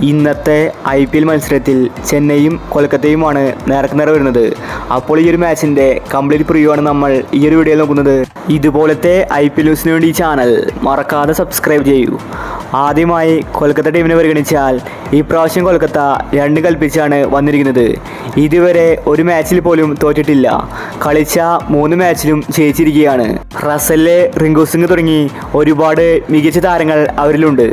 ഇന്നത്തെ IPL മത്സരത്തിൽ ചെന്നൈയും കൊൽക്കത്തയുമാണ് നേർക്കുനേർ വരുന്നത്. അപ്പോൾ ഈ ഒരു മാച്ചിൻ്റെ കംപ്ലീറ്റ് പ്രിവ്യൂ ആണ് നമ്മൾ ഈ ഒരു വീഡിയോയിൽ നോക്കുന്നത്. ഇതുപോലത്തെ IPL ന്യൂസിന് വേണ്ടി ഈ ചാനൽ മറക്കാതെ സബ്സ്ക്രൈബ് ചെയ്യൂ. ആദ്യമായി കൊൽക്കത്ത ടീമിനെ പരിഗണിച്ചാൽ ഈ പ്രാവശ്യം കൊൽക്കത്ത 2 കൽപ്പിച്ചാണ് വന്നിരിക്കുന്നത്. ഇതുവരെ ഒരു മാച്ചിൽ പോലും തോറ്റിട്ടില്ല. കളിച്ച 3 മാച്ചിലും ജയിച്ചിരിക്കുകയാണ്. റസല്, റിങ്കു സിംഗ് തുടങ്ങി ഒരുപാട് മികച്ച താരങ്ങൾ അവരിലുണ്ട്.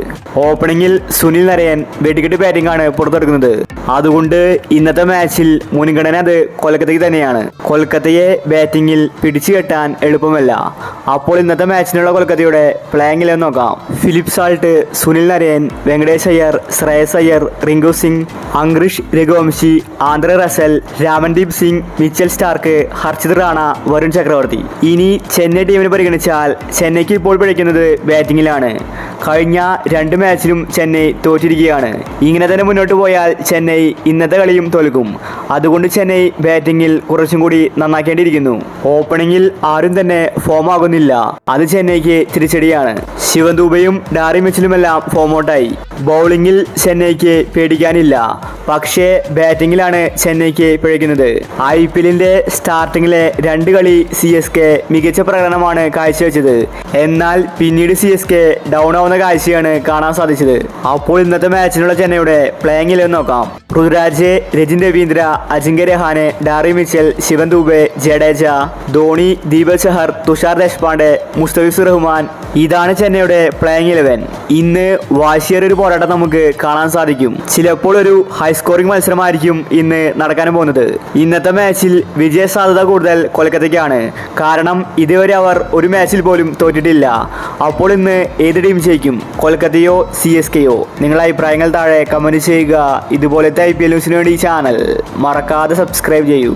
ഓപ്പണിങ്ങിൽ സുനിൽ നരയൻ വെടിക്കെട്ട് ബാറ്റിംഗ് ആണ് പുറത്തെടുക്കുന്നത്. അതുകൊണ്ട് ഇന്നത്തെ മാച്ചിൽ മുൻഗണന അത് കൊൽക്കത്തയ്ക്ക് തന്നെയാണ്. കൊൽക്കത്തയെ ബാറ്റിങ്ങിൽ പിടിച്ചു കെട്ടാൻ എളുപ്പമല്ല. അപ്പോൾ ഇന്നത്തെ മാച്ചിനുള്ള കൊൽക്കത്തയുടെ പ്ലേയിങ് 11 നോക്കാം. Philip Salt, Sunil Narine, Venkatesh Iyer, Shreyas Iyer, Rinku Singh, Angkrish Raghuvanshi, Andre Russell, Ramandeep Singh, Mitchell Starc, Harshit Rana, Varun Chakravarthy. ഇനി ചെന്നൈ ടീമിനെ പരിഗണിച്ചാൽ ചെന്നൈക്ക് ഇപ്പോൾ പിടിക്കുന്നത് ബാറ്റിങ്ങിലാണ്. കഴിഞ്ഞ 2 മാച്ചിലും ചെന്നൈ തോറ്റിരിക്കുകയാണ്. ഇങ്ങനെ തന്നെ മുന്നോട്ട് പോയാൽ ചെന്നൈ ഇന്നത്തെ കളിയും തോൽക്കും. അതുകൊണ്ട് ചെന്നൈ ബാറ്റിങ്ങിൽ കുറച്ചും കൂടി നന്നാക്കേണ്ടിയിരിക്കുന്നു. ഓപ്പണിങ്ങിൽ ആരും തന്നെ ഫോം ആകുന്നില്ല. അത് ചെന്നൈക്ക് തിരിച്ചടിയാണ്. ശിവൻ ദുബെയും ഡാറി മിച്ചലുമെല്ലാം ഫോം ഔട്ടായി. ബൗളിങ്ങിൽ ചെന്നൈക്ക് പേടിക്കാനില്ല. പക്ഷേ ബാറ്റിങ്ങിലാണ് ചെന്നൈക്ക് പിഴയ്ക്കുന്നത്. IPLന്റെ സ്റ്റാർട്ടിങ്ങിലെ 2 കളി CSK മികച്ച പ്രകടനമാണ് കാഴ്ചവെച്ചത്. എന്നാൽ പിന്നീട് CSK ഡൗൺ ആവുന്ന കാഴ്ചയാണ് കാണാൻ സാധിച്ചത്. അപ്പോൾ ഇന്നത്തെ മാച്ചിനുള്ള ചെന്നൈയുടെ പ്ലേയിങ് 11 നോക്കാം. പൃഥ്വിരാജ്, രജിൻ രവീന്ദ്ര, അജിങ്ക്യ രഹാനെ, ഡാറി മിച്ചൽ, ശിവൻ ദുബെ, ജഡേജ, ധോണി, ദീപക് ചഹർ, തുഷാർ ദേശ്പാണ്ഡെ, മുസ്തഫിസുർ റഹ്മാൻ. ഇതാണ് ചെന്നൈയുടെ പ്ലേയിങ് 11. ഇന്ന് വാശിയേറിയ ഒരു പോരാട്ടം നമുക്ക് കാണാൻ സാധിക്കും. ചിലപ്പോൾ ഒരു ഹൈ സ്കോറിംഗ് മത്സരമായിരിക്കും ഇന്ന് നടക്കാനും പോകുന്നത്. ഇന്നത്തെ മാച്ചിൽ വിജയ സാധ്യത കൂടുതൽ കൊൽക്കത്തയ്ക്കാണ്. കാരണം ഇതുവരെ അവർ ഒരു മാച്ചിൽ പോലും തോറ്റിട്ടില്ല. അപ്പോൾ ഇന്ന് ഏത് ടീം ജയിക്കും, കൊൽക്കത്തയോ CSKയോ? നിങ്ങളുടെ അഭിപ്രായങ്ങൾ താഴെ കമൻറ്റ് ചെയ്യുക. ഇതുപോലത്തെ IPL ന്യൂസിന് വേണ്ടി ഈ ചാനൽ മറക്കാതെ സബ്സ്ക്രൈബ് ചെയ്യൂ.